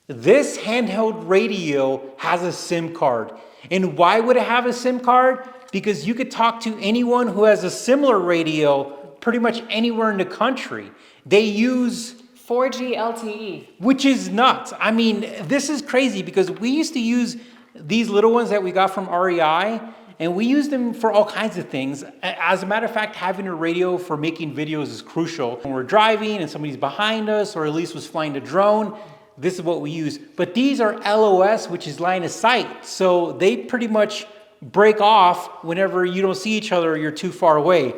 This handheld radio has a SIM card. And why would it have a SIM card? Because you could talk to anyone who has a similar radio pretty much anywhere in the country. They use 4G LTE. Which is nuts. I mean, this is crazy because we used to use these little ones that we got from REI, and we use them for all kinds of things. As a matter of fact, having a radio for making videos is crucial. When we're driving and somebody's behind us, or at least was flying a drone, this is what we use. But these are LOS, which is line of sight. So they pretty much break off whenever you don't see each other or you're too far away.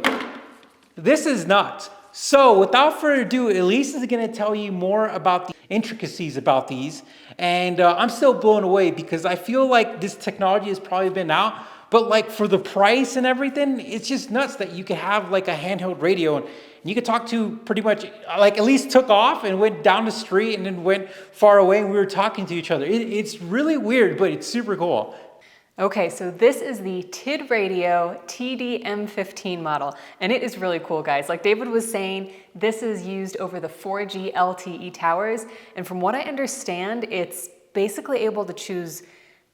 This is nuts. So without further ado, Elise is going to tell you more about the intricacies about these. And I'm still blown away because I feel like this technology has probably been out. But like for the price and everything, it's just nuts that you could have like a handheld radio and you could talk to pretty much, like Elise took off and went down the street and then went far away and we were talking to each other. It's really weird, but it's super cool. Okay, so this is the TIDRADIO TD-M15 model, and it is really cool, guys. Like David was saying, this is used over the 4G LTE towers, and from what I understand, it's basically able to choose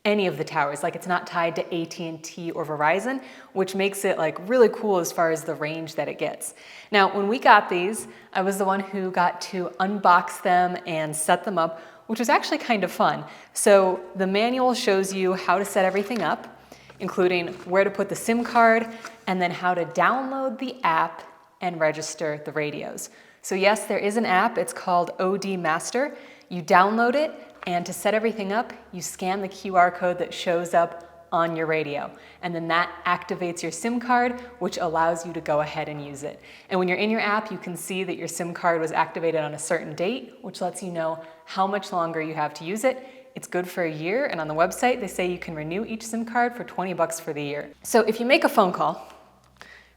any of the towers. Like it's not tied to AT&T or Verizon, which makes it like really cool as far as the range that it gets. Now, when we got these, I was the one who got to unbox them and set them up, which was actually kind of fun. So the manual shows you how to set everything up, including where to put the SIM card, and then how to download the app and register the radios. So yes, there is an app, it's called OD Master. You download it, and to set everything up, you scan the QR code that shows up on your radio. And then that activates your SIM card, which allows you to go ahead and use it. And when you're in your app, you can see that your SIM card was activated on a certain date, which lets you know how much longer you have to use it. It's good for a year, and on the website, they say you can renew each SIM card for $20 for the year. So if you make a phone call,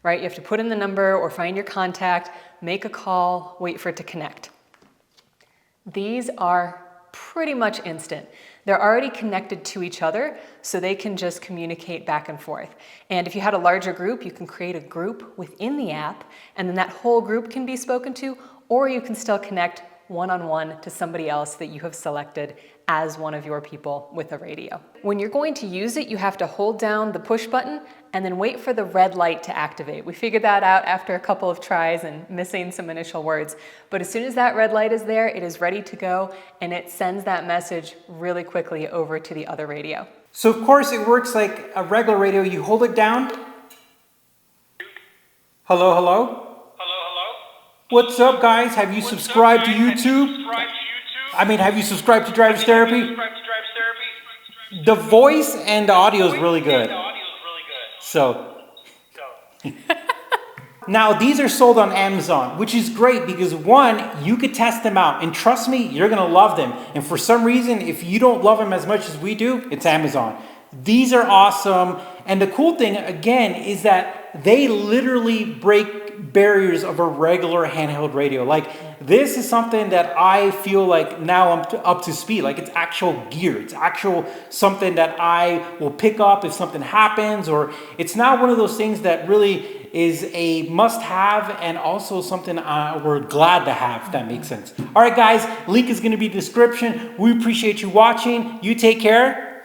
right, you have to put in the number or find your contact, make a call, wait for it to connect. These are pretty much instant. They're already connected to each other, so they can just communicate back and forth. And if you had a larger group, you can create a group within the app, and then that whole group can be spoken to, or you can still connect one-on-one to somebody else that you have selected as one of your people with a radio. When you're going to use it, you have to hold down the push button and then wait for the red light to activate. We figured that out after a couple of tries and missing some initial words. But as soon as that red light is there, it is ready to go, and it sends that message really quickly over to the other radio. So of course it works like a regular radio. You hold it down. Hello, hello? What's up, guys? Have you subscribed to YouTube? I mean, have you subscribed to Driver's Therapy? The voice and the audio is really good. So. Now, these are sold on Amazon, which is great because one, you could test them out. And trust me, you're going to love them. And for some reason, if you don't love them as much as we do, it's Amazon. These are awesome. And the cool thing, again, is that they literally break barriers of a regular handheld radio. Like, this is something that I feel like now I'm up to speed. Like, it's actual gear. It's actual something that I will pick up if something happens, or it's now one of those things that really is a must-have and also something we're glad to have, if that makes sense. All right, guys, link is going to be in the description. We appreciate you watching. You take care.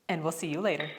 And we'll see you later.